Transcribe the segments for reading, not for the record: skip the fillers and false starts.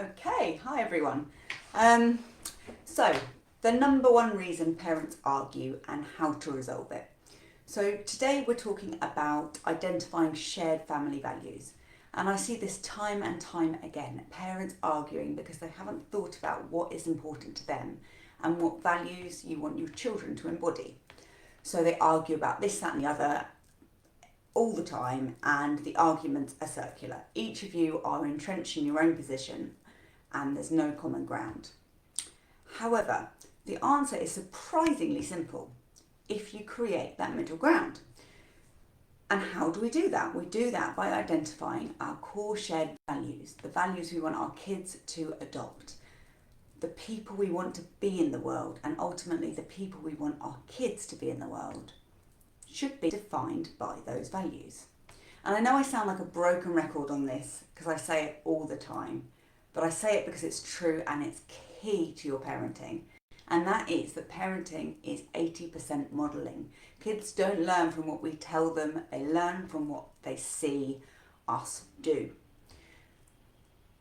Okay, hi everyone. So, the number one reason parents argue and how to resolve it. So today we're talking about identifying shared family values. And I see this time and time again, parents arguing because they haven't thought about what is important to them and what values you want your children to embody. So they argue about this, that and the other all the time, and the arguments are circular. Each of you are entrenched in your own position and there's no common ground. However, the answer is surprisingly simple if you create that middle ground. And how do we do that? We do that by identifying our core shared values, the values we want our kids to adopt, the people we want to be in the world, and ultimately the people we want our kids to be in the world should be defined by those values. And I know I sound like a broken record on this because I say it all the time, but I say it because it's true and it's key to your parenting. And that is that parenting is 80% modelling. Kids don't learn from what we tell them, they learn from what they see us do.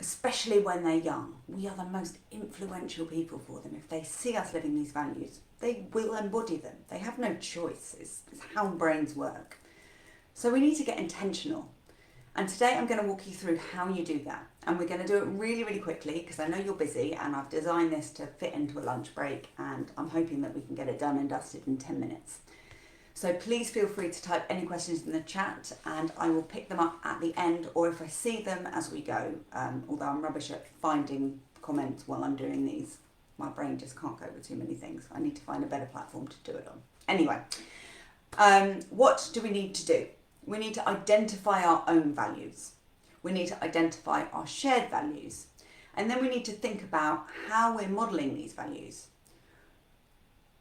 Especially when they're young. We are the most influential people for them. If they see us living these values, they will embody them. They have no choice. It's how brains work. So we need to get intentional. And today I'm going to walk you through how you do that. And we're going to do it really, really quickly because I know you're busy and I've designed this to fit into a lunch break and I'm hoping that we can get it done and dusted in 10 minutes. So please feel free to type any questions in the chat and I will pick them up at the end or if I see them as we go, although I'm rubbish at finding comments while I'm doing these. My brain just can't cope with too many things. I need to find a better platform to do it on. Anyway, what do we need to do? We need to identify our own values. We need to identify our shared values. And then we need to think about how we're modelling these values.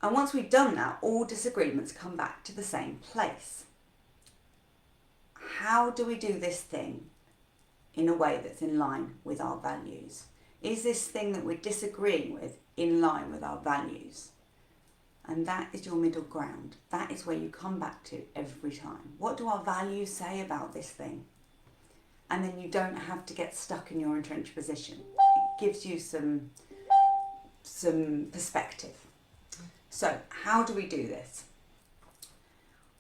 And once we've done that, all disagreements come back to the same place. How do we do this thing in a way that's in line with our values? Is this thing that we're disagreeing with in line with our values? And that is your middle ground. That is where you come back to every time. What do our values say about this thing? And then you don't have to get stuck in your entrenched position. It gives you some perspective. So how do we do this?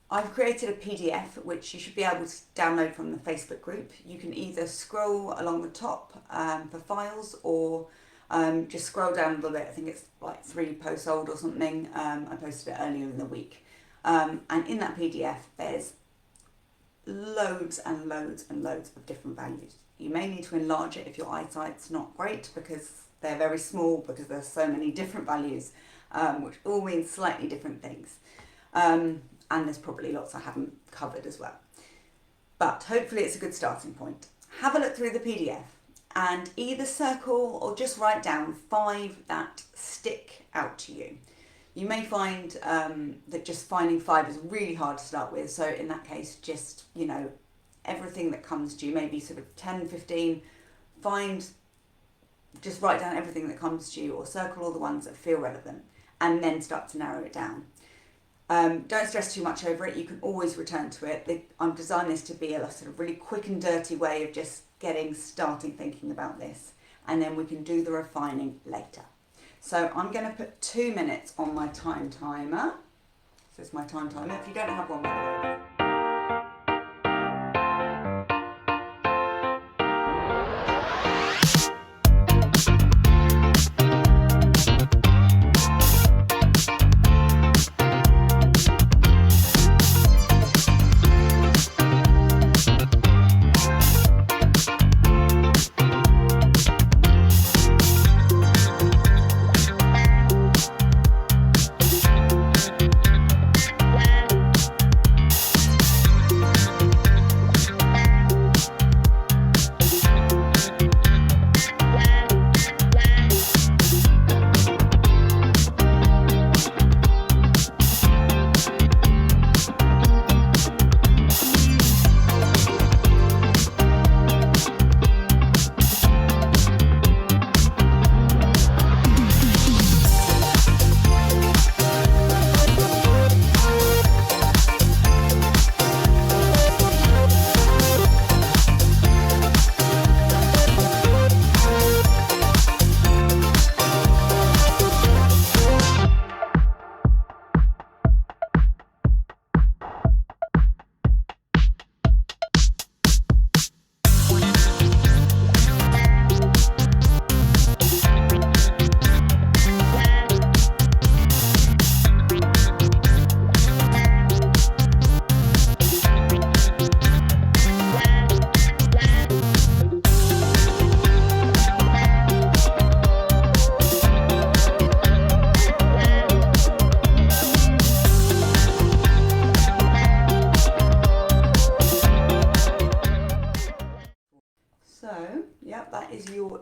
I've created a PDF which you should be able to download from the Facebook group. You can either scroll along the top for files or just scroll down a little bit. I think it's like 3 posts old or something. I posted it earlier in the week. And in that PDF there's loads and loads and loads of different values. You may need to enlarge it if your eyesight's not great because they're very small because there's so many different values. Which all means slightly different things. And there's probably lots I haven't covered as well. But hopefully it's a good starting point. Have a look through the PDF and either circle or just write down 5 that stick out to you. You may find that just finding 5 is really hard to start with. So in that case, just, everything that comes to you, maybe sort of 10, 15, just write down everything that comes to you or circle all the ones that feel relevant and then start to narrow it down. Don't stress too much over it. You can always return to it. I've designed this to be a sort of really quick and dirty way of just starting thinking about this, and then we can do the refining later. So I'm going to put 2 minutes on my time timer. So it's my time timer. If you don't have one,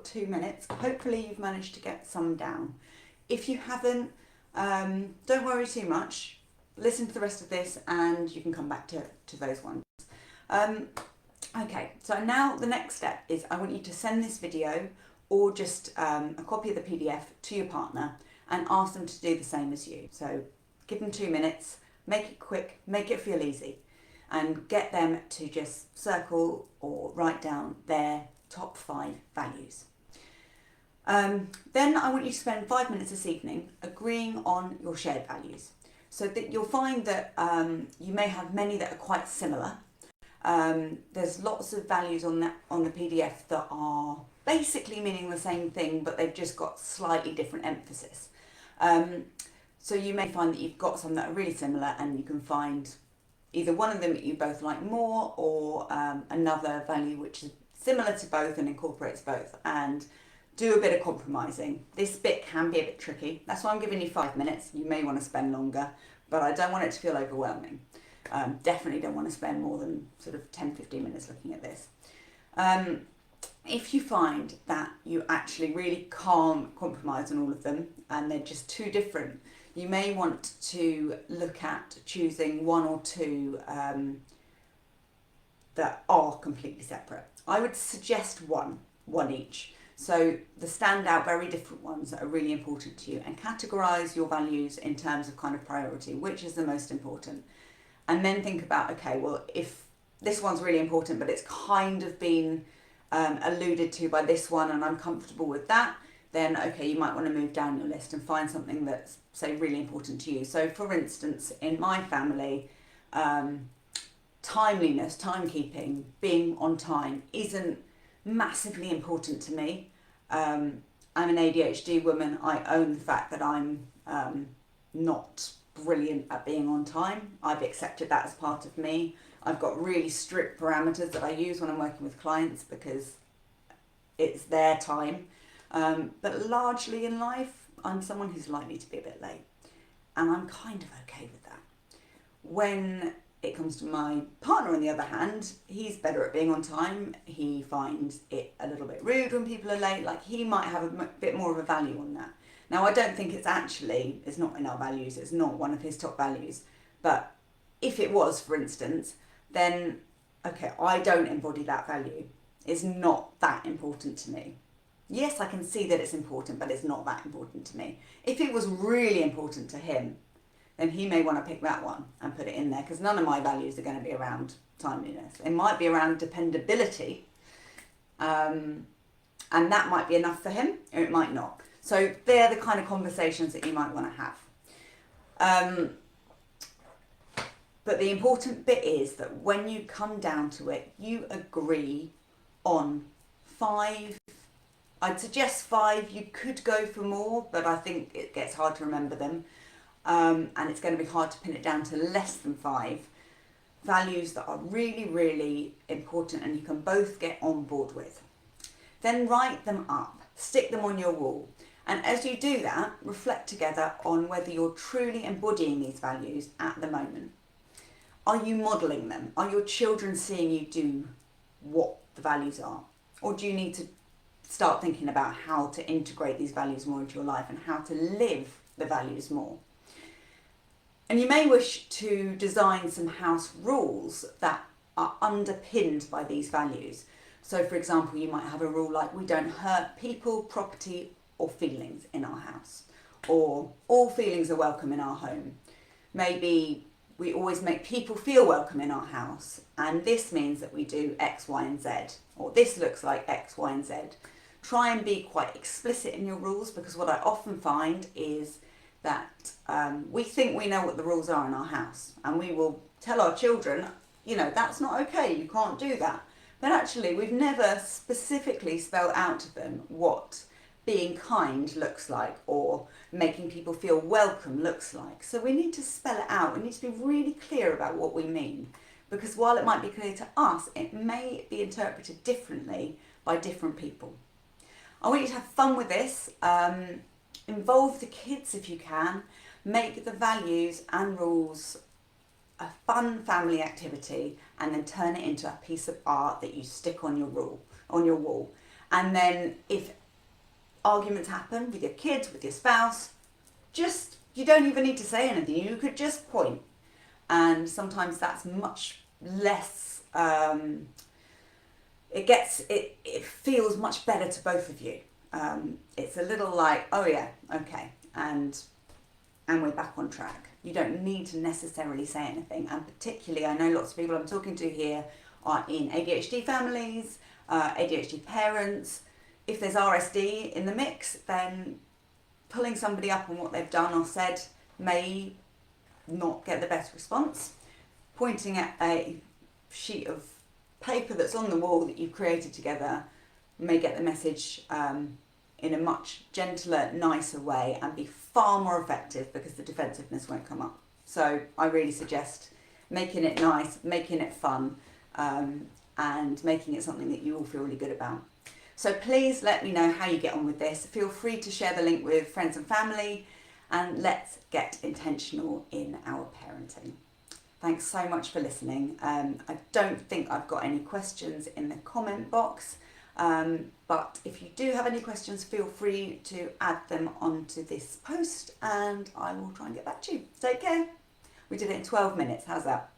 2 minutes. Hopefully you've managed to get some down. If you haven't, don't worry too much. Listen to the rest of this and you can come back to those ones. Okay, so now the next step is I want you to send this video or just a copy of the PDF to your partner and ask them to do the same as you. So give them 2 minutes, make it quick, make it feel easy, and get them to just circle or write down their top 5 values. Then I want you to spend 5 minutes this evening agreeing on your shared values. So that you'll find that you may have many that are quite similar. There's lots of values on the PDF that are basically meaning the same thing, but they've just got slightly different emphasis. So you may find that you've got some that are really similar, and you can find either one of them that you both like more, or another value which is similar to both and incorporates both, and do a bit of compromising. This bit can be a bit tricky. That's why I'm giving you 5 minutes. You may want to spend longer, but I don't want it to feel overwhelming. Definitely don't want to spend more than sort of 10-15 minutes looking at this. If you find that you actually really can't compromise on all of them and they're just too different, you may want to look at choosing 1 or 2 that are completely separate. I would suggest one each. So the standout, very different ones that are really important to you, and categorise your values in terms of kind of priority, which is the most important. And then think about, okay, well, if this one's really important, but it's kind of been alluded to by this one and I'm comfortable with that, then okay, you might want to move down your list and find something that's, say, really important to you. So for instance, in my family, timeliness, timekeeping, being on time isn't massively important to me. I'm an ADHD woman. I own the fact that I'm not brilliant at being on time. I've accepted that as part of me. I've got really strict parameters that I use when I'm working with clients because it's their time. But largely in life, I'm someone who's likely to be a bit late. And I'm kind of okay with that. When it comes to my partner, on the other hand, he's better at being on time. He finds it a little bit rude when people are late. Like, he might have a bit more of a value on that. Now, I don't think it's not in our values. It's not one of his top values. But if it was, for instance, then, okay, I don't embody that value. It's not that important to me. Yes, I can see that it's important, but it's not that important to me. If it was really important to him, then he may want to pick that one and put it in there, because none of my values are going to be around timeliness. It might be around dependability, and that might be enough for him, or it might not. So they're the kind of conversations that you might want to have. But the important bit is that when you come down to it, you agree on 5. I'd suggest 5. You could go for more, but I think it gets hard to remember them. And it's going to be hard to pin it down to less than 5 values that are really, really important and you can both get on board with. Then write them up, stick them on your wall. And as you do that, reflect together on whether you're truly embodying these values at the moment. Are you modelling them? Are your children seeing you do what the values are? Or do you need to start thinking about how to integrate these values more into your life and how to live the values more? And you may wish to design some house rules that are underpinned by these values. So for example, you might have a rule like, we don't hurt people, property or feelings in our house, or all feelings are welcome in our home. Maybe we always make people feel welcome in our house, and this means that we do X, Y and Z, or this looks like X, Y and Z. Try and be quite explicit in your rules, because what I often find is that we think we know what the rules are in our house, and we will tell our children, you know, that's not okay, you can't do that. But actually we've never specifically spelled out to them what being kind looks like or making people feel welcome looks like. So we need to spell it out. We need to be really clear about what we mean, because while it might be clear to us, it may be interpreted differently by different people. I want you to have fun with this. Involve the kids if you can. Make the values and rules a fun family activity, and then turn it into a piece of art that you stick on your wall. And then if arguments happen with your kids, with your spouse, you don't even need to say anything. You could just point. And sometimes that's much less, it feels much better to both of you. It's a little like, oh yeah, okay, and we're back on track. You don't need to necessarily say anything. And particularly, I know lots of people I'm talking to here are in ADHD families, ADHD parents. If there's RSD in the mix, then pulling somebody up on what they've done or said may not get the best response. Pointing at a sheet of paper that's on the wall that you've created together may get the message in a much gentler, nicer way and be far more effective because the defensiveness won't come up. So I really suggest making it nice, making it fun, and making it something that you all feel really good about. So please let me know how you get on with this. Feel free to share the link with friends and family, and let's get intentional in our parenting. Thanks so much for listening. I don't think I've got any questions in the comment box, but if you do have any questions, feel free to add them onto this post and I will try and get back to you. Take care. We did it in 12 minutes. How's that?